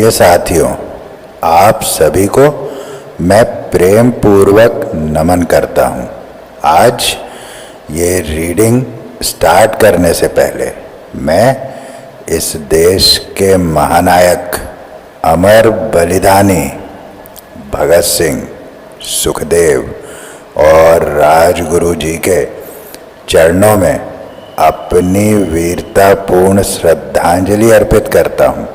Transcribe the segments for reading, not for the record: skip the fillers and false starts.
प्रिय साथियों, आप सभी को मैं प्रेम पूर्वक नमन करता हूँ। आज ये रीडिंग स्टार्ट करने से पहले मैं इस देश के महानायक, अमर बलिदानी भगत सिंह, सुखदेव और राजगुरु जी के चरणों में अपनी वीरतापूर्ण श्रद्धांजलि अर्पित करता हूँ।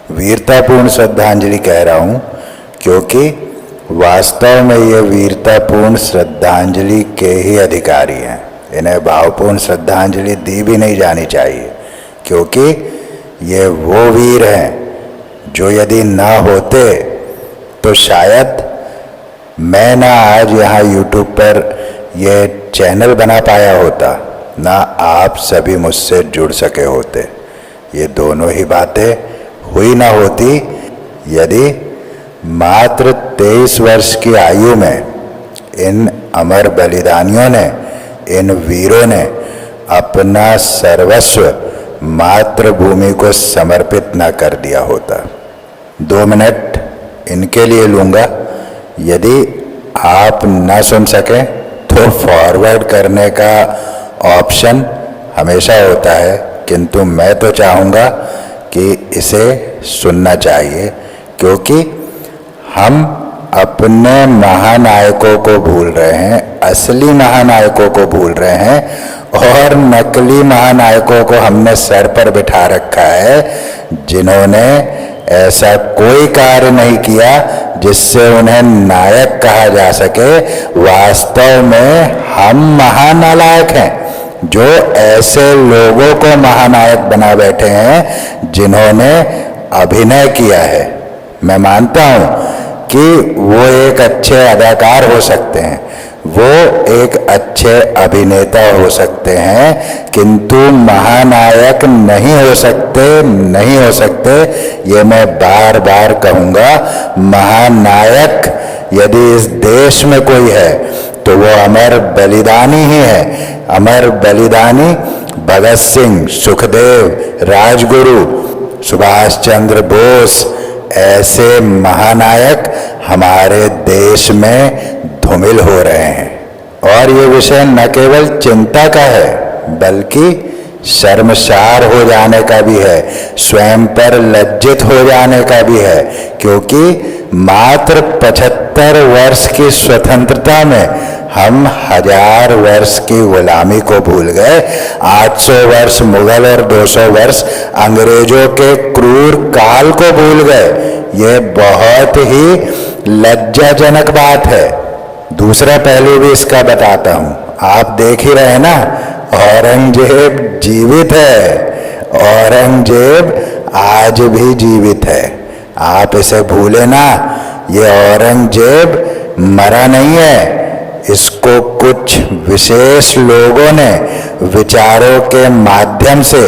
वीरतापूर्ण श्रद्धांजलि कह रहा हूँ क्योंकि वास्तव में ये वीरतापूर्ण श्रद्धांजलि के ही अधिकारी हैं। इन्हें भावपूर्ण श्रद्धांजलि दी भी नहीं जानी चाहिए, क्योंकि ये वो वीर हैं जो यदि ना होते तो शायद मैं ना आज यहाँ YouTube पर ये चैनल बना पाया होता, ना आप सभी मुझसे जुड़ सके होते। ये दोनों ही बातें हुई ना होती यदि मात्र 23 वर्ष की आयु में इन अमर बलिदानियों ने, इन वीरों ने अपना सर्वस्व मातृभूमि को समर्पित न कर दिया होता। 2 मिनट इनके लिए लूँगा। यदि आप न सुन सकें तो फॉरवर्ड करने का ऑप्शन हमेशा होता है, किंतु मैं तो चाहूँगा कि इसे सुनना चाहिए, क्योंकि हम अपने महानायकों को भूल रहे हैं, असली महानायकों को भूल रहे हैं और नकली महानायकों को हमने सर पर बिठा रखा है, जिन्होंने ऐसा कोई कार्य नहीं किया जिससे उन्हें नायक कहा जा सके। वास्तव में हम महानायक हैं जो ऐसे लोगों को महानायक बना बैठे हैं जिन्होंने अभिनय किया है। मैं मानता हूं कि वो एक अच्छे अदाकार हो सकते हैं, वो एक अच्छे अभिनेता हो सकते हैं, किंतु महानायक नहीं हो सकते। ये मैं बार बार कहूँगा। महानायक यदि इस देश में कोई है तो वो अमर बलिदानी ही है। अमर बलिदानी भगत सिंह, सुखदेव, राजगुरु, सुभाष चंद्र बोस, ऐसे महानायक हमारे देश में धूमिल हो रहे हैं। और ये विषय न केवल चिंता का है बल्कि शर्मसार हो जाने का भी है, स्वयं पर लज्जित हो जाने का भी है, क्योंकि मात्र 75 वर्ष की स्वतंत्रता में हम 1000 वर्ष की गुलामी को भूल गए। 800 वर्ष मुगल और 200 वर्ष अंग्रेजों के क्रूर काल को भूल गए। ये बहुत ही लज्जाजनक बात है। दूसरा पहलू भी इसका बताता हूँ। आप देख ही रहे ना, औरंगजेब जीवित है, औरंगजेब आज भी जीवित है। आप इसे भूले ना, ये औरंगजेब मरा नहीं है। इसको कुछ विशेष लोगों ने विचारों के माध्यम से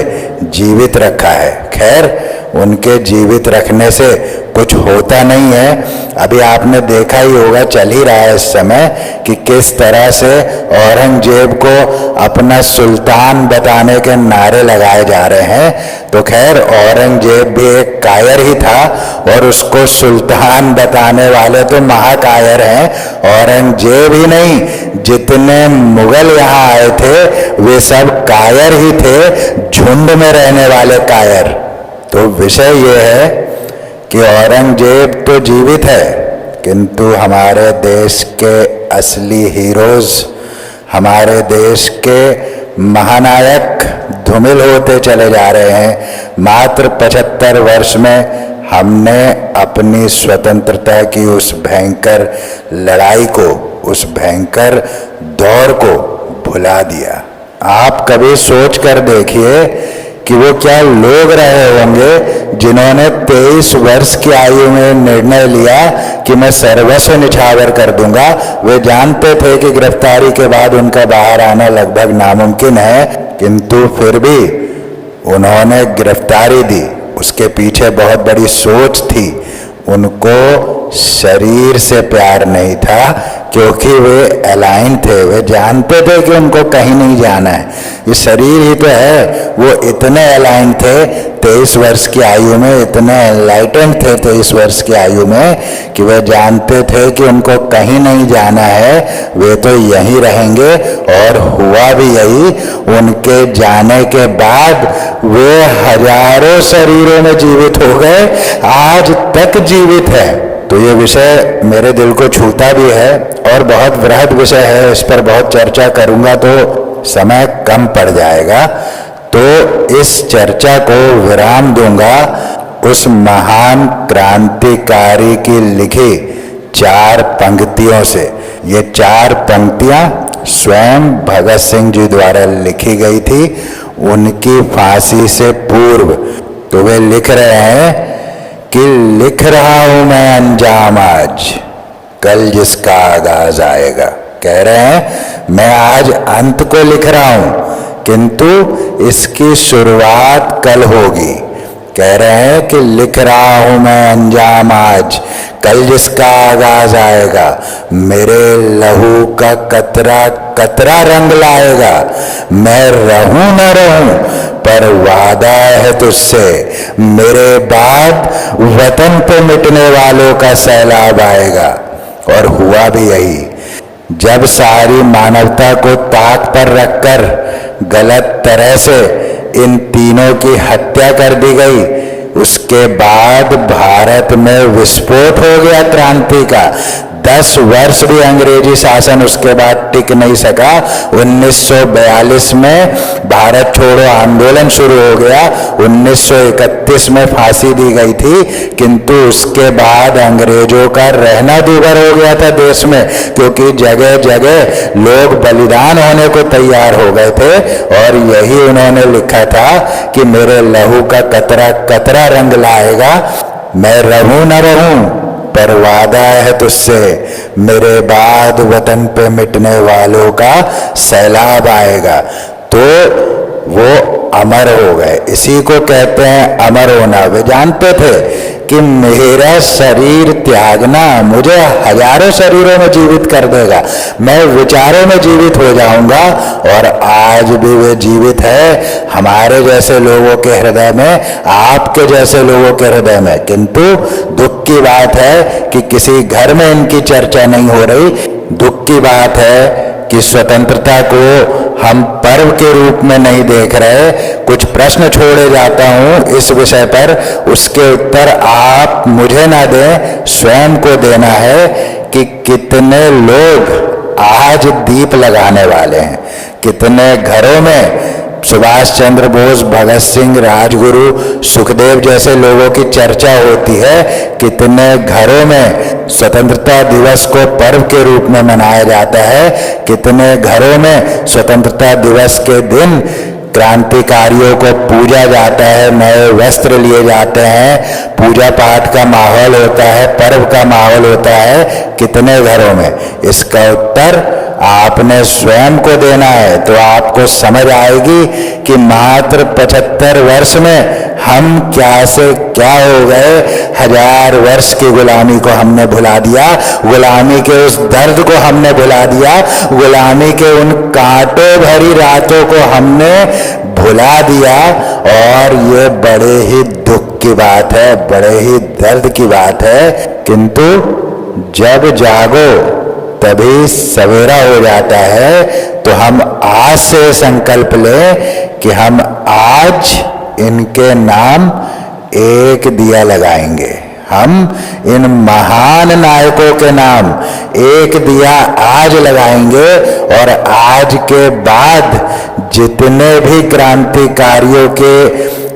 जीवित रखा है। खैर, उनके जीवित रखने से कुछ होता नहीं है। अभी आपने देखा ही होगा, चल ही रहा है इस समय, कि किस तरह से औरंगजेब को अपना सुल्तान बताने के नारे लगाए जा रहे हैं। तो खैर, औरंगजेब भी एक कायर ही था और उसको सुल्तान बताने वाले तो महाकायर हैं। औरंगजेब ही नहीं, जितने मुगल यहाँ आए थे वे सब कायर ही थे, झुंड में रहने वाले कायर। तो विषय ये है कि औरंगजेब तो जीवित है, किंतु हमारे देश के असली हीरोज, हमारे देश के महानायक धूमिल होते चले जा रहे हैं। मात्र 75 वर्ष में हमने अपनी स्वतंत्रता की उस भयंकर लड़ाई को, उस भयंकर दौर को भुला दिया। आप कभी सोच कर देखिए कि वो क्या लोग रहे होंगे जिन्होंने 23 वर्ष की आयु में निर्णय लिया कि मैं सर्वस्व निछावर कर दूंगा। वे जानते थे कि गिरफ्तारी के बाद उनका बाहर आना लगभग नामुमकिन है, किंतु फिर भी उन्होंने गिरफ्तारी दी। उसके पीछे बहुत बड़ी सोच थी। उनको शरीर से प्यार नहीं था, क्योंकि वे अलाइन थे, वे जानते थे कि उनको कहीं नहीं जाना है, ये शरीर ही तो है। वो इतने अलाइन थे 23 वर्ष की आयु में, इतने एनलाइटेंड थे 23 वर्ष की आयु में, कि वे जानते थे कि उनको कहीं नहीं जाना है, वे तो यहीं रहेंगे। और हुआ भी यही, उनके जाने के बाद वे हजारों शरीरों में जीवित हो गए, आज तक जीवित है। तो ये विषय मेरे दिल को छूता भी है और बहुत बृहद विषय है, इस पर बहुत चर्चा करूंगा तो समय कम पड़ जाएगा। तो इस चर्चा को विराम दूंगा उस महान क्रांतिकारी की लिखी 4 पंक्तियों से। ये 4 पंक्तियां स्वयं भगत सिंह जी द्वारा लिखी गई थी उनकी फांसी से पूर्व। तो वे लिख रहे हैं कि लिख रहा हूं मैं अंजाम आज, कल जिसका आगाज आएगा। कह रहे हैं मैं आज अंत को लिख रहा हूं, किंतु इसकी शुरुआत कल होगी। कह रहे हैं कि लिख रहा हूं मैं अंजाम आज, कल जिसका आगाज आएगा। मेरे लहू का कतरा कतरा रंग लाएगा। मैं रहूं न रहूं, पर वादा है तुझसे, मेरे बाद वतन पे मिटने वालों का सैलाब आएगा। और हुआ भी यही। जब सारी मानवता को ताक पर रखकर गलत तरह से इन तीनों की हत्या कर दी गई, उसके बाद भारत में विस्फोट हो गया क्रांति का। 10 वर्ष भी अंग्रेजी शासन उसके बाद टिक नहीं सका। 1942 में भारत छोड़ो आंदोलन शुरू हो गया, 1931 में फांसी दी गई थी, किंतु उसके बाद अंग्रेजों का रहना दूभर हो गया था देश में, क्योंकि जगह जगह लोग बलिदान होने को तैयार हो गए थे। और यही उन्होंने लिखा था कि मेरे लहू का कतरा कतरा रंग लाएगा। मैं रहूं न रहूं, पर वादा है तुझसे, मेरे बाद वतन पे मिटने वालों का सैलाब आएगा। तो वो अमर हो गए। इसी को कहते हैं अमर होना। वे जानते थे कि मेरा शरीर त्यागना मुझे हजारों शरीरों में जीवित कर देगा, मैं विचारों में जीवित हो जाऊंगा। और आज भी वे जीवित है हमारे जैसे लोगों के हृदय में, आपके जैसे लोगों के हृदय में। किंतु दुख की बात है कि किसी घर में इनकी चर्चा नहीं हो रही। दुख की बात है कि स्वतंत्रता को हम पर्व के रूप में नहीं देख रहे। कुछ प्रश्न छोड़े जाता हूं इस विषय पर, उसके उत्तर आप मुझे ना दें, स्वयं को देना है कि कितने लोग आज दीप लगाने वाले हैं, कितने घरों में सुभाष चंद्र बोस, भगत सिंह, राजगुरु, सुखदेव जैसे लोगों की चर्चा होती है, कितने घरों में स्वतंत्रता दिवस को पर्व के रूप में मनाया जाता है, कितने घरों में स्वतंत्रता दिवस के दिन क्रांतिकारियों को पूजा जाता है, नए वस्त्र लिए जाते हैं, पूजा पाठ का माहौल होता है, पर्व का माहौल होता है, कितने घरों में। इसका उत्तर आपने स्वयं को देना है। तो आपको समझ आएगी कि मात्र 75 वर्ष में हम क्या से क्या हो गए। 1000 वर्ष की गुलामी को हमने भुला दिया, गुलामी के उस दर्द को हमने भुला दिया, गुलामी के उन कांटों भरी रातों को हमने भुला दिया। और ये बड़े ही दुख की बात है, बड़े ही दर्द की बात है। किंतु जब जागो तभी सवेरा हो जाता है। तो हम आज से संकल्प लें कि हम आज इनके नाम एक दिया लगाएंगे। हम इन महान नायकों के नाम एक दिया आज लगाएंगे। और आज के बाद जितने भी क्रांतिकारियों के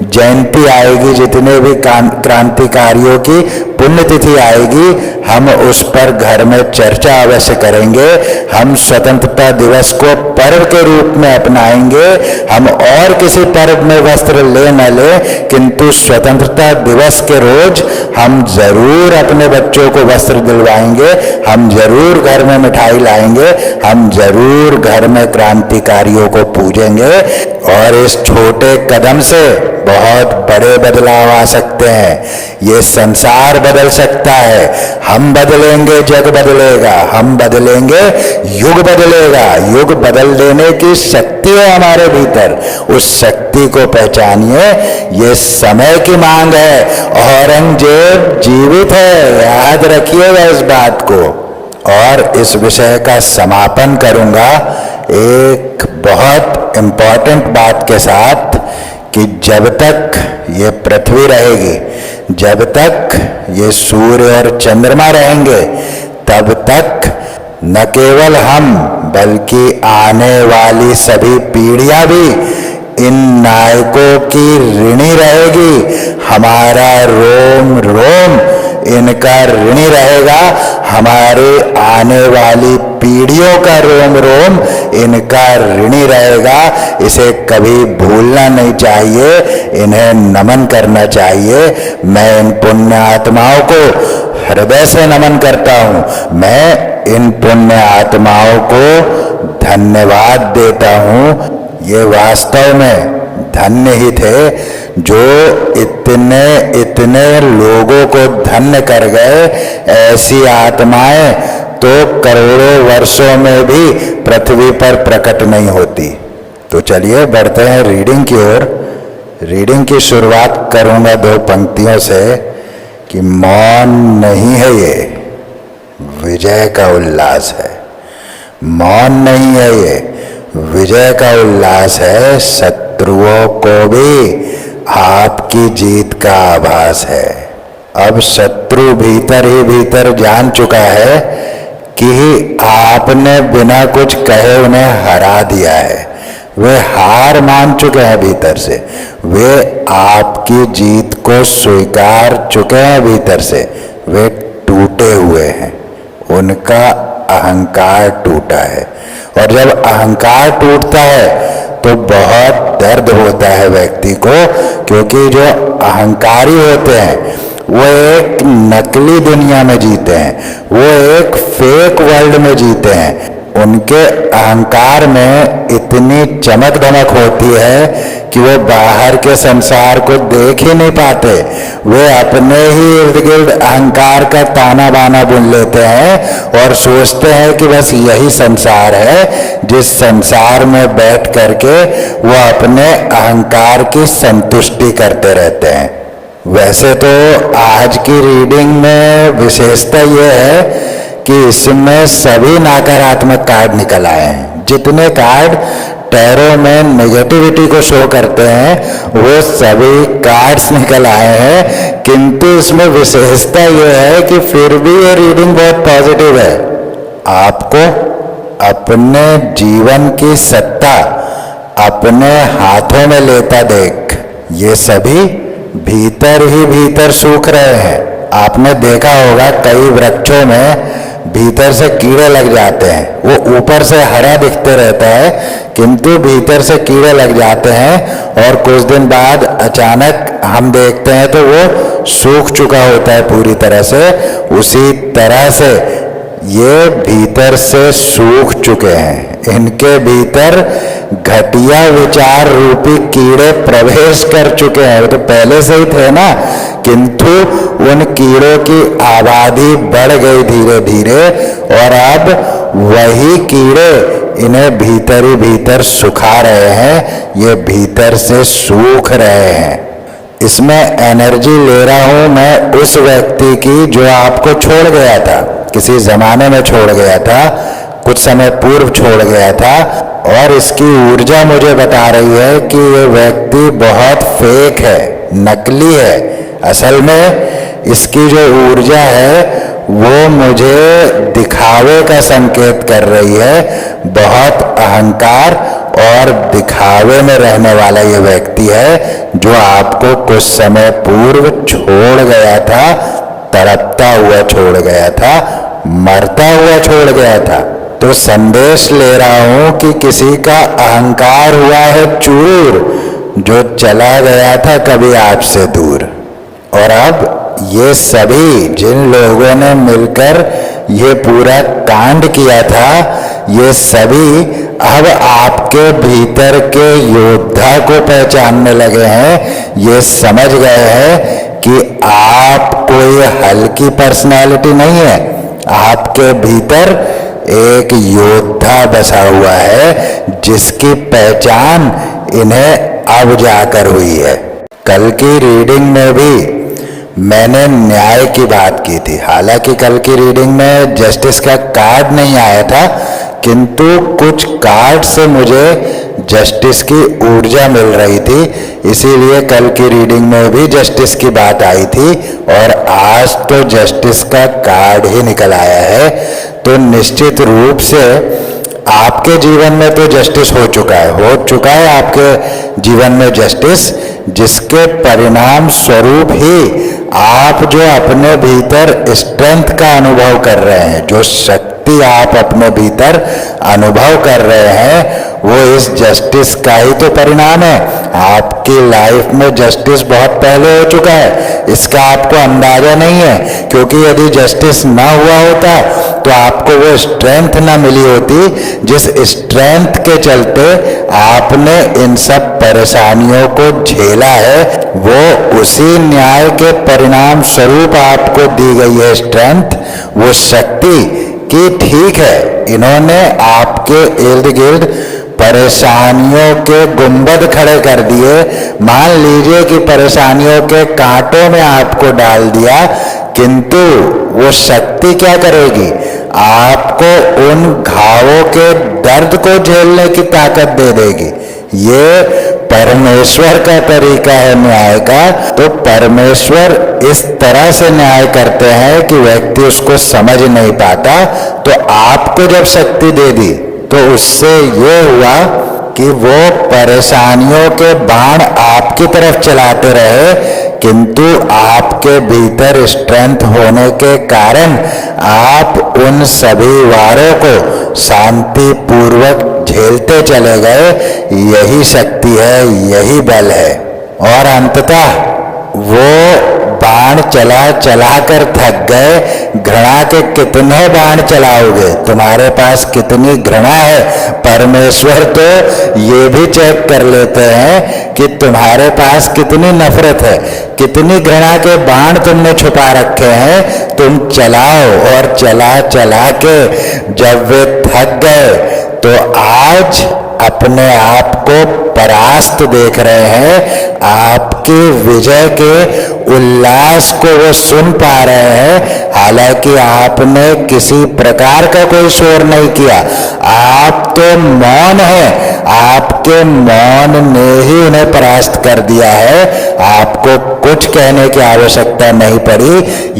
जयंती आएगी, जितने भी क्रांतिकारियों की पुण्यतिथि आएगी, हम उस पर घर में चर्चा अवश्य करेंगे। हम स्वतंत्रता दिवस को पर्व के रूप में अपनाएंगे। हम और किसी पर्व में वस्त्र ले न ले, किंतु स्वतंत्रता दिवस के रोज हम जरूर अपने बच्चों को वस्त्र दिलवाएंगे, हम जरूर घर में मिठाई लाएंगे, हम जरूर घर में क्रांतिकारियों को पूजेंगे। और इस छोटे कदम से बहुत बड़े बदलाव आ सकते हैं। ये संसार बदल सकता है। हम बदलेंगे जग बदलेगा, हम बदलेंगे युग बदलेगा। युग बदल देने की शक्ति है हमारे भीतर, उस शक्ति को पहचानिए। ये समय की मांग है। औरंगजेब जीवित है, याद रखिएगा इस बात को। और इस विषय का समापन करूंगा एक बहुत इंपॉर्टेंट बात के साथ कि जब तक ये पृथ्वी रहेगी, जब तक ये सूर्य और चंद्रमा रहेंगे, तब तक न केवल हम बल्कि आने वाली सभी पीढ़ियां भी इन नायकों की ऋणी रहेगी। हमारा रोम रोम इनका ऋणी रहेगा। हमारे आने वाली पीढ़ियों का रोम रोम इनका ऋणी रहेगा। इसे कभी भूलना नहीं चाहिए, इन्हें नमन करना चाहिए। मैं इन पुण्य आत्माओं को हृदय से नमन करता हूँ। मैं इन पुण्य आत्माओं को धन्यवाद देता हूँ। ये वास्तव में धन्य ही थे जो इतने इतने लोगों को धन्य कर गए। ऐसी आत्माएं तो करोड़ों वर्षों में भी पृथ्वी पर प्रकट नहीं होती। तो चलिए बढ़ते हैं रीडिंग की ओर। रीडिंग की शुरुआत करूंगा दो पंक्तियों से कि मौन नहीं है ये, विजय का उल्लास है। मौन नहीं है ये, विजय का उल्लास है। शत्रुओं को भी आपकी जीत का आभास है। अब शत्रु भीतर ही भीतर जान चुका है कि आपने बिना कुछ कहे उन्हें हरा दिया है। वे हार मान चुके हैं भीतर से। वे आपकी जीत को स्वीकार चुके हैं भीतर से। वे टूटे हुए हैं, उनका अहंकार टूटा है। और जब अहंकार टूटता है तो बहुत दर्द होता है व्यक्ति को, क्योंकि जो अहंकारी होते हैं वो एक नकली दुनिया में जीते हैं, वो एक फेक वर्ल्ड में जीते हैं। उनके अहंकार में इतनी चमक धमक होती है कि वो बाहर के संसार को देख ही नहीं पाते। वे अपने ही इर्द गिर्द अहंकार का ताना बाना बुन लेते हैं और सोचते हैं कि बस यही संसार है, जिस संसार में बैठ करके वो अपने अहंकार की संतुष्टि करते रहते हैं। वैसे तो आज की रीडिंग में विशेषता ये है कि इसमें सभी नकारात्मक कार्ड निकल आए हैं। जितने कार्ड टैरो में नेगेटिविटी को शो करते हैं वो सभी कार्ड्स निकल आए हैं, किंतु इसमें विशेषता ये है कि फिर भी ये रीडिंग बहुत पॉजिटिव है। आपको अपने जीवन की सत्ता अपने हाथों में लेता देख ये सभी भीतर ही भीतर सूख रहे हैं। आपने देखा होगा कई वृक्षों में भीतर से कीड़े लग जाते हैं। वो ऊपर से हरा दिखते रहता है किंतु भीतर से कीड़े लग जाते हैं और कुछ दिन बाद अचानक हम देखते हैं तो वो सूख चुका होता है पूरी तरह से। उसी तरह से ये भीतर से सूख चुके हैं। इनके भीतर घटिया विचार रूपी कीड़े प्रवेश कर चुके हैं। वो तो पहले से ही थे ना, किंतु उन कीड़ों की आबादी बढ़ गई धीरे धीरे और अब वही कीड़े इन्हें भीतर ही भीतर सुखा रहे हैं। ये भीतर से सूख रहे हैं। इसमें एनर्जी ले रहा हूं मैं उस व्यक्ति की जो आपको छोड़ गया था, किसी जमाने में छोड़ गया था, कुछ समय पूर्व छोड़ गया था। और इसकी ऊर्जा मुझे बता रही है कि ये व्यक्ति बहुत फेक है, नकली है। असल में इसकी जो ऊर्जा है वो मुझे दिखावे का संकेत कर रही है। बहुत अहंकार और दिखावे में रहने वाला ये व्यक्ति है जो आपको कुछ समय पूर्व छोड़ गया था, तड़पता हुआ छोड़ गया था, मरता हुआ छोड़ गया था। तो संदेश ले रहा हूं कि किसी का अहंकार हुआ है चूर, जो चला गया था कभी आपसे दूर। और अब ये सभी जिन लोगों ने मिलकर ये पूरा कांड किया था, ये सभी अब आपके भीतर के योद्धा को पहचानने लगे हैं। ये समझ गए हैं कि आप कोई हल्की पर्सनालिटी नहीं है, आपके भीतर एक योद्धा बसा हुआ है जिसकी पहचान इन्हें अब जाकर हुई है। कल की रीडिंग में भी मैंने न्याय की बात की थी। हालांकि कल की रीडिंग में जस्टिस का कार्ड नहीं आया था, किंतु कुछ कार्ड से मुझे जस्टिस की ऊर्जा मिल रही थी, इसीलिए कल की रीडिंग में भी जस्टिस की बात आई थी और आज तो जस्टिस का कार्ड ही निकल आया है। तो निश्चित रूप से आपके जीवन में तो जस्टिस हो चुका है आपके जीवन में जस्टिस, जिसके परिणाम स्वरूप ही आप जो अपने भीतर स्ट्रेंथ का अनुभव कर रहे हैं, जो शक्ति आप अपने भीतर अनुभव कर रहे हैं, वो इस जस्टिस का ही तो परिणाम है। आपकी लाइफ में जस्टिस बहुत पहले हो चुका है, इसका आपको अंदाजा नहीं है, क्योंकि यदि जस्टिस ना हुआ होता तो आपको वो स्ट्रेंथ ना मिली होती जिस स्ट्रेंथ के चलते आपने इन सब परेशानियों को झेला है। वो उसी न्याय के परिणाम स्वरूप आपको दी गई है स्ट्रेंथ, वो शक्ति कि ठीक है, इन्होंने आपके इर्द गिर्द परेशानियों के गुंबद खड़े कर दिए। मान लीजिए कि परेशानियों के कांटों में आपको डाल दिया, किंतु वो शक्ति क्या करेगी? आपको उन घावों के दर्द को झेलने की ताकत दे देगी। ये परमेश्वर का तरीका है न्याय का। तो परमेश्वर इस तरह से न्याय करते हैं कि व्यक्ति उसको समझ नहीं पाता। तो आपको जब शक्ति दे दी तो उससे ये हुआ कि वो परेशानियों के बाण आपकी तरफ चलाते रहे, किंतु आपके भीतर स्ट्रेंथ होने के कारण आप उन सभी वारों को शांति पूर्वक झेलते चले गए। यही शक्ति है, यही बल है। और अंततः वो बाण चला कर थक गए। घृणा के कितने बाण चलाओगे? तुम्हारे पास कितनी घृणा है? परमेश्वर तो ये भी चेक कर लेते हैं कि तुम्हारे पास कितनी नफरत है, कितनी घृणा के बाण तुमने छुपा रखे हैं। तुम चलाओ, और चला चला के जब वे थक गए तो आज अपने आप को परास्त देख रहे हैं। आपकी विजय के उल्लास को वो सुन पा रहे हैं। हालांकि आपने किसी प्रकार का कोई शोर नहीं किया, आप तो मौन हैं। आपके मौन ने ही उन्हें परास्त कर दिया है। आपको कुछ कहने की आवश्यकता नहीं पड़ी।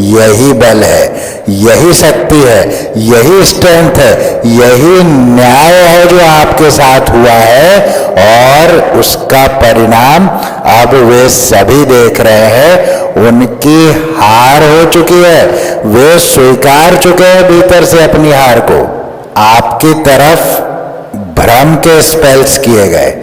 यही बल है, यही शक्ति है, यही स्ट्रेंथ है, यही न्याय है जो आपके साथ हुआ है। और उसका परिणाम अब वे सभी देख रहे हैं। उनकी हार हो चुकी है, वे स्वीकार चुके हैं भीतर से अपनी हार को। आपकी तरफ भ्रम के स्पेल्स किए गए,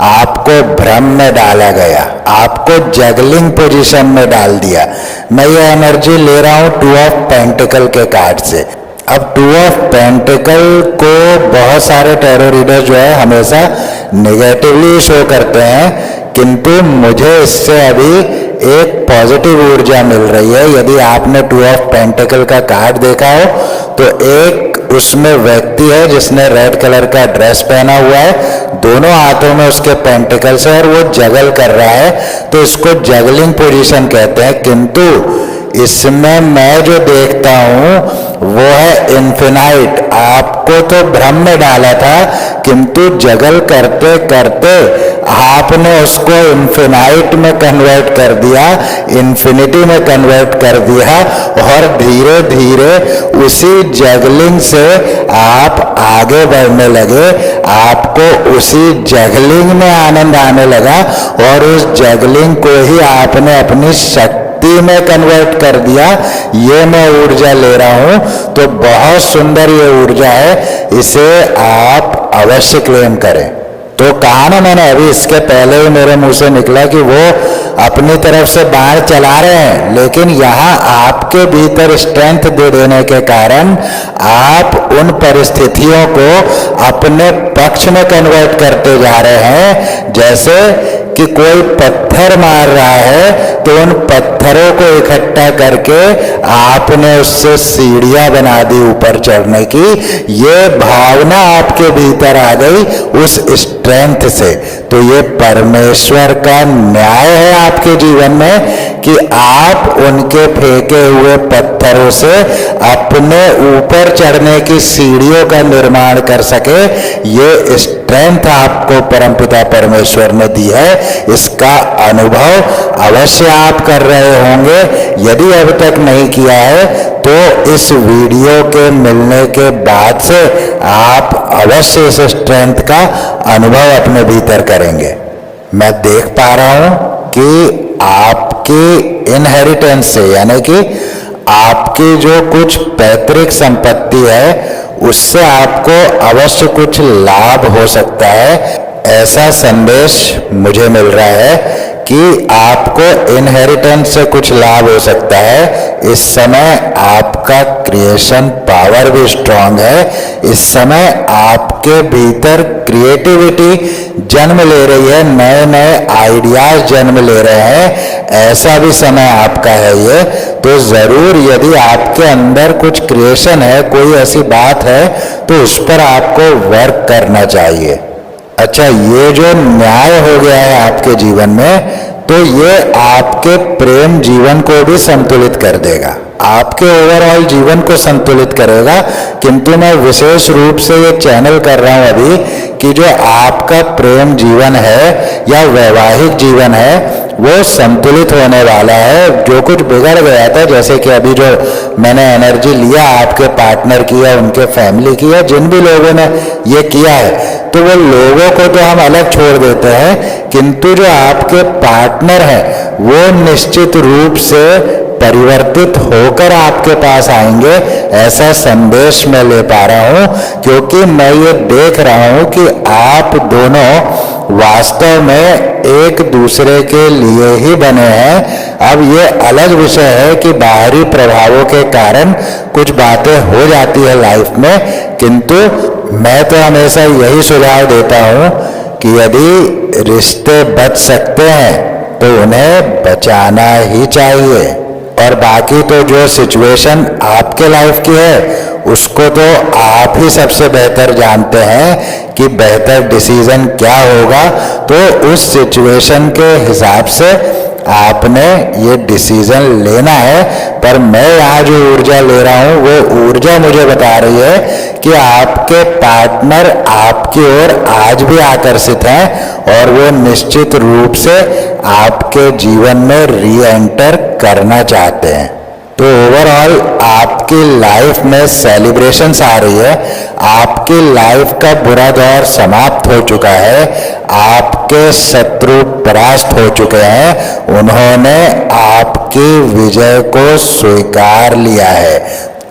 आपको भ्रम में डाला गया, आपको जगलिंग पोजीशन में डाल दिया। मैं ये एनर्जी ले रहा हूं 2 ऑफ पेंटिकल के कार्ड से। अब 2 ऑफ पेंटिकल को बहुत सारे टैरो रीडर जो है हमेशा नेगेटिवली शो करते हैं, किंतु मुझे इससे अभी एक पॉजिटिव ऊर्जा मिल रही है। यदि आपने 2 ऑफ पेंटिकल का कार्ड देखा हो तो एक उसमें व्यक्ति है जिसने रेड कलर का ड्रेस पहना हुआ है, दोनों हाथों में उसके पेंटिकल्स है और वो जगल कर रहा है। तो इसको जगलिंग पोजीशन कहते हैं। किंतु इसमें मैं जो देखता हूं वो है इन्फिनाइट। आपको तो भ्रम में डाला था, किंतु जगल करते करते आपने उसको इन्फिनाइट में कन्वर्ट कर दिया, इन्फिनिटी में कन्वर्ट कर दिया। और धीरे धीरे उसी जगलिंग से आप आगे बढ़ने लगे। आपको उसी जगलिंग में आनंद आने लगा और उस जगलिंग को ही आपने अपनी शक्ति में कन्वर्ट कर दिया। ये मैं ऊर्जा ले रहा हूं, तो बहुत सुंदर ये ऊर्जा है, इसे आप अवश्य क्लेम करें। तो कहा ना मैंने अभी, इसके पहले ही मेरे मुंह से निकला कि वो अपनी तरफ से बाण चला रहे हैं, लेकिन यहाँ आपके भीतर स्ट्रेंथ दे देने के कारण आप उन परिस्थितियों को अपने पक्ष में कन्वर्ट करते जा रहे हैं। जैसे कि कोई पत्थर मार रहा है तो उन पत्थरों को इकट्ठा करके आपने उससे सीढ़ियां बना दी ऊपर चढ़ने की। ये भावना आपके भीतर आ गई उस स्ट्रेंथ से। तो ये परमेश्वर का न्याय है आपके जीवन में कि आप उनके फेंके हुए पत्थरों से अपने ऊपर चढ़ने की सीढ़ियों का निर्माण कर सके। ये स्ट्रेंथ आपको परमपिता परमेश्वर ने दी है। इसका अनुभव अवश्य आप कर रहे होंगे। यदि अब तक नहीं किया है तो इस वीडियो के मिलने के बाद से आप अवश्य इस स्ट्रेंथ का अनुभव अपने भीतर करेंगे। मैं देख पा रहा हूं कि आपकी इनहेरिटेंस से, यानी कि आपकी जो कुछ पैतृक संपत्ति है उससे आपको अवश्य कुछ लाभ हो सकता है। ऐसा संदेश मुझे मिल रहा है कि आपको इनहेरिटेंस से कुछ लाभ हो सकता है। इस समय आपका क्रिएशन पावर भी स्ट्रांग है। इस समय आपके भीतर क्रिएटिविटी जन्म ले रही है, नए नए आइडियाज जन्म ले रहे हैं। ऐसा भी समय आपका है ये। तो जरूर यदि आपके अंदर कुछ क्रिएशन है, कोई ऐसी बात है, तो उस पर आपको वर्क करना चाहिए। अच्छा, ये जो न्याय हो गया है आपके जीवन में, तो ये आपके प्रेम जीवन को भी संतुलित कर देगा, आपके ओवरऑल जीवन को संतुलित करेगा। किंतु मैं विशेष रूप से ये चैनल कर रहा हूं अभी कि जो आपका प्रेम जीवन है या वैवाहिक जीवन है वो संतुलित होने वाला है। जो कुछ बिगड़ गया था, जैसे कि अभी जो मैंने एनर्जी लिया आपके पार्टनर की या उनके फैमिली की या जिन भी लोगों ने ये किया है, तो वो लोगों को तो हम अलग छोड़ देते हैं, किंतु जो आपके पार्टनर हैं वो निश्चित रूप से परिवर्तित होकर आपके पास आएंगे। ऐसा संदेश मैं ले पा रहा हूं, क्योंकि मैं ये देख रहा हूं कि आप दोनों वास्तव में एक दूसरे के लिए ही बने हैं। अब ये अलग विषय है कि बाहरी प्रभावों के कारण कुछ बातें हो जाती है लाइफ में, किंतु मैं तो हमेशा यही सुझाव देता हूं कि यदि रिश्ते बच सकते हैं तो उन्हें बचाना ही चाहिए। और बाकी तो जो सिचुएशन आपके लाइफ की है उसको तो आप ही सबसे बेहतर जानते हैं कि बेहतर डिसीजन क्या होगा। तो उस सिचुएशन के हिसाब से आपने ये डिसीजन लेना है। पर मैं यहाँ जो ऊर्जा ले रहा हूँ वो ऊर्जा मुझे बता रही है कि आपके पार्टनर आपकी ओर आज भी आकर्षित हैं और वो निश्चित रूप से आपके जीवन में री एंटर करना चाहते हैं। तो ओवरऑल आपकी लाइफ में सेलिब्रेशंस आ रही है। आपकी लाइफ का बुरा दौर समाप्त हो चुका है। आपके शत्रु परास्त हो चुके हैं। उन्होंने आपकी विजय को स्वीकार लिया है।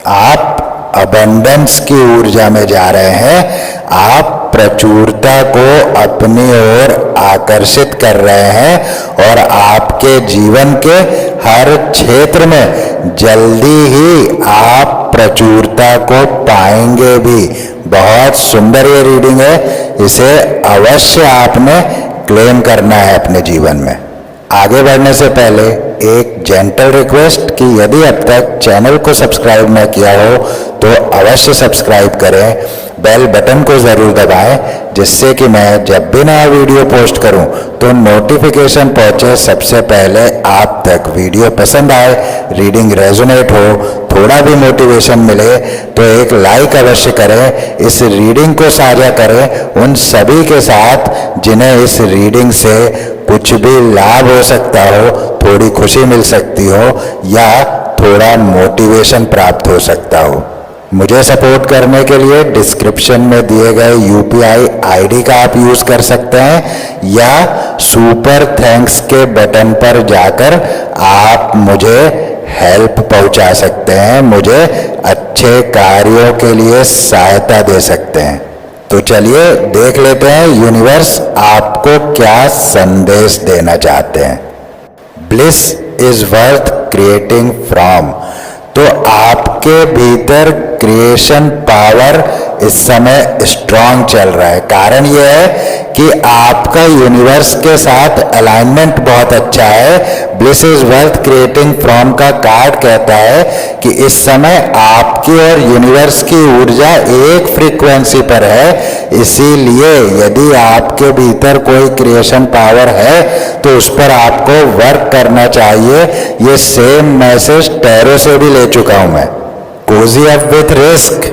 आप अबंडेंस की ऊर्जा में जा रहे हैं। आप प्रचुरता को अपनी ओर आकर्षित कर रहे हैं और आपके जीवन के हर क्षेत्र में जल्दी ही आप प्रचुरता को पाएंगे भी। बहुत सुंदर ये रीडिंग है, इसे अवश्य आपने क्लेम करना है अपने जीवन में। आगे बढ़ने से पहले एक जेंटल रिक्वेस्ट कि यदि अब तक चैनल को सब्सक्राइब न किया हो तो अवश्य सब्सक्राइब करें, बेल बटन को ज़रूर दबाएं, जिससे कि मैं जब भी नया वीडियो पोस्ट करूं तो नोटिफिकेशन पहुंचे सबसे पहले आप तक। वीडियो पसंद आए, रीडिंग रेजोनेट हो, थोड़ा भी मोटिवेशन मिले तो एक लाइक अवश्य करें। इस रीडिंग को साझा करें उन सभी के साथ जिन्हें इस रीडिंग से कुछ भी लाभ हो सकता हो, थोड़ी खुशी मिल सकती हो या थोड़ा मोटिवेशन प्राप्त हो सकता हो। मुझे सपोर्ट करने के लिए डिस्क्रिप्शन में दिए गए यूपीआई आईडी का आप यूज कर सकते हैं या सुपर थैंक्स के बटन पर जाकर आप मुझे हेल्प पहुंचा सकते हैं, मुझे अच्छे कार्यों के लिए सहायता दे सकते हैं। तो चलिए देख लेते हैं यूनिवर्स आपको क्या संदेश देना चाहते हैं। Bliss is worth creating from. तो आपके भीतर क्रिएशन पावर इस समय स्ट्रांग चल रहा है। कारण यह है कि आपका यूनिवर्स के साथ अलाइनमेंट बहुत अच्छा है। Bliss is worth creating from का कार्ड कहता है कि इस समय आपकी और यूनिवर्स की ऊर्जा एक फ्रीक्वेंसी पर है। इसीलिए यदि आपके भीतर कोई क्रिएशन पावर है तो उस पर आपको वर्क करना चाहिए। ये सेम मैसेज टैरो से भी ले चुका हूं मैं। कोजी अप विथ रिस्क,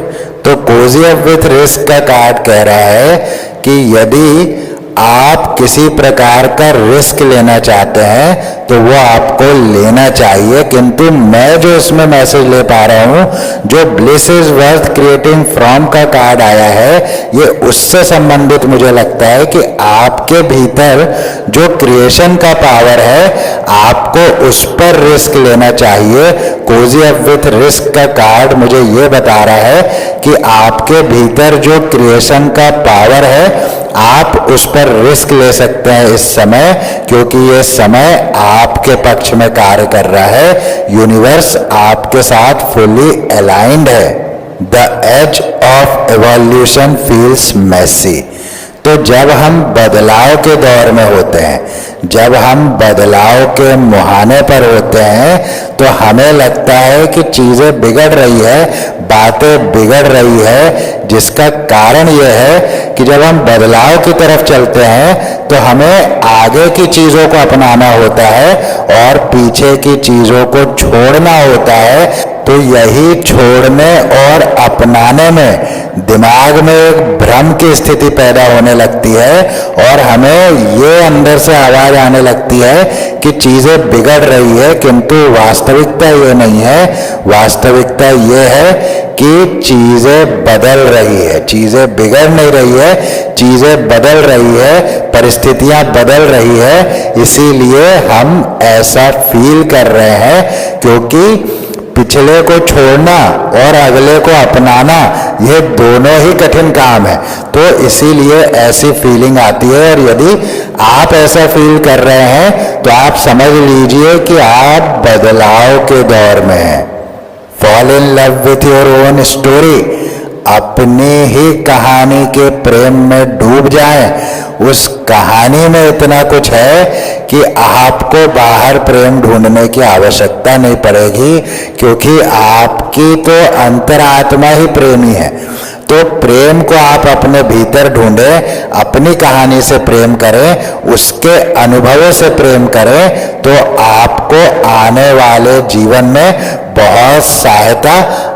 तो कोजी अप विथ रिस्क का कार्ड कह रहा है कि यदि आप किसी प्रकार का रिस्क लेना चाहते हैं तो वो आपको लेना चाहिए। किंतु मैं जो इसमें मैसेज ले पा रहा हूं, जो bliss is worth creating from का कार्ड आया है, ये उससे संबंधित मुझे लगता है कि आपके भीतर जो क्रिएशन का पावर है आपको उस पर रिस्क लेना चाहिए। कोजी अप विथ रिस्क का कार्ड मुझे ये बता रहा है कि आपके भीतर जो क्रिएशन का पावर है आप उस पर रिस्क ले सकते हैं इस समय, क्योंकि ये समय आपके पक्ष में कार्य कर रहा है। यूनिवर्स आपके साथ फुली अलाइंड है। The age of evolution feels messy. तो जब हम बदलाव के दौर में होते हैं, जब हम बदलाव के मुहाने पर होते हैं, तो हमें लगता है कि चीजें बिगड़ रही है, बातें बिगड़ रही है। जिसका कारण यह है कि जब हम बदलाव की तरफ चलते हैं तो हमें आगे की चीजों को अपनाना होता है और पीछे की चीजों को छोड़ना होता है। तो यही छोड़ने और अपनाने में दिमाग में एक भ्रम की स्थिति पैदा होने लगती है और हमें ये अंदर से आवाज आने लगती है कि चीजें बिगड़ रही है, किंतु वास्तविकता ये नहीं है। वास्तविकता ये है कि चीजें बदल रही है, चीजें बिगड़ नहीं रही है, चीजें बदल रही है, परिस्थितियां बदल रही है। इसीलिए हम ऐसा फील कर रहे हैं, क्योंकि पिछले को छोड़ना और अगले को अपनाना ये दोनों ही कठिन काम है। तो इसीलिए ऐसी फीलिंग आती है। और यदि आप ऐसा फील कर रहे हैं तो आप समझ लीजिए कि आप बदलाव के दौर में हैं। Fall in love with your own story. अपनी ही कहानी के प्रेम में डूब जाएं। उस कहानी में इतना कुछ है कि आपको बाहर प्रेम ढूंढने की आवश्यकता नहीं पड़ेगी, क्योंकि आपकी तो अंतरात्मा ही प्रेमी है। तो प्रेम को आप अपने भीतर ढूंढें, अपनी कहानी से प्रेम करें, उसके अनुभवों से प्रेम करें, तो आपको आने वाले जीवन में बहुत सहायता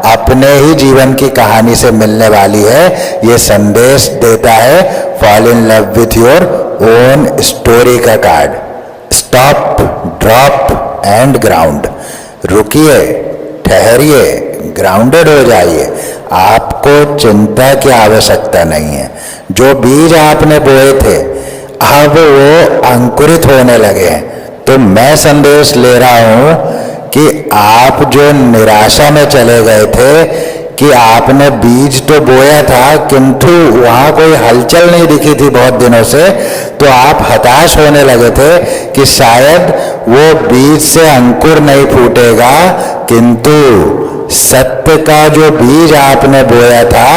अपने ही जीवन की कहानी से मिलने वाली है। ये संदेश देता है fall in love with your own story का card. Stop, drop and ground. रुकिए, ठहरिए, ग्राउंडेड हो जाइए। आपको चिंता की आवश्यकता नहीं है। जो बीज आपने बोए थे अब वो अंकुरित होने लगे हैं। तो मैं संदेश ले रहा हूं कि आप जो निराशा में चले गए थे कि आपने बीज तो बोया था किंतु वहां कोई हलचल नहीं दिखी थी बहुत दिनों से, तो आप हताश होने लगे थे कि शायद वो बीज से अंकुर नहीं फूटेगा। किंतु सत्य का जो बीज आपने बोया था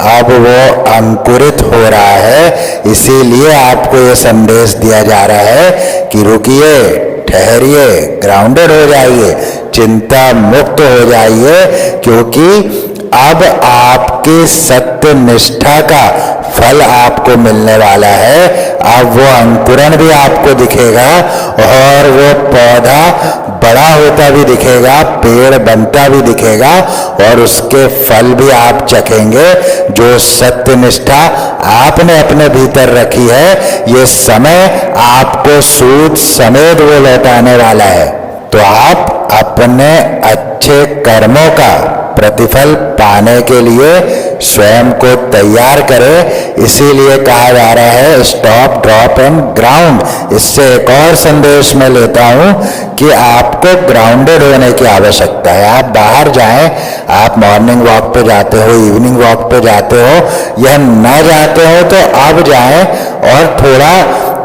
अब वो अंकुरित हो रहा है। इसीलिए आपको ये संदेश दिया जा रहा है कि रुकिए, ठहरिए, ग्राउंडेड हो जाइए, चिंता मुक्त हो जाइए, क्योंकि अब आपकी सत्य निष्ठा का फल आपको मिलने वाला है। अब वो अंकुरण भी आपको दिखेगा और वो पौधा बड़ा होता भी दिखेगा, पेड़ बनता भी दिखेगा और उसके फल भी आप चखेंगे। जो सत्य निष्ठा आपने अपने भीतर रखी है, ये समय आपको सूद समेत वो लौटाने वाला है। तो आप अपने अच्छे कर्मों का प्रतिफल पाने के लिए स्वयं को तैयार करें। इसीलिए कहा जा रहा है स्टॉप, ड्रॉप एंड ग्राउंड। इससे एक और संदेश मैं लेता हूं कि आपको ग्राउंडेड होने की आवश्यकता है। आप बाहर जाएं, आप मॉर्निंग वॉक पे जाते हो, इवनिंग वॉक पे जाते हो, या न जाते हो तो अब जाएं और थोड़ा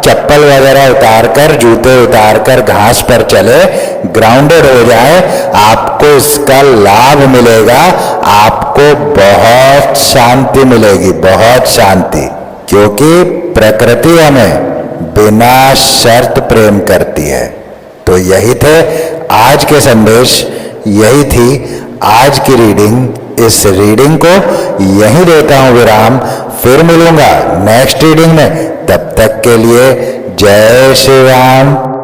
चप्पल वगैरह उतारकर, जूते उतारकर घास पर चले, ग्राउंडेड हो जाए, आपको इसका लाभ मिलेगा। आपको बहुत शांति मिलेगी, बहुत शांति, क्योंकि प्रकृति हमें बिना शर्त प्रेम करती है। तो यही थे आज के संदेश, यही थी आज की रीडिंग। इस रीडिंग को यहीं देता हूं विराम, फिर मिलूंगा नेक्स्ट रीडिंग में। तब तक के लिए जय श्री राम।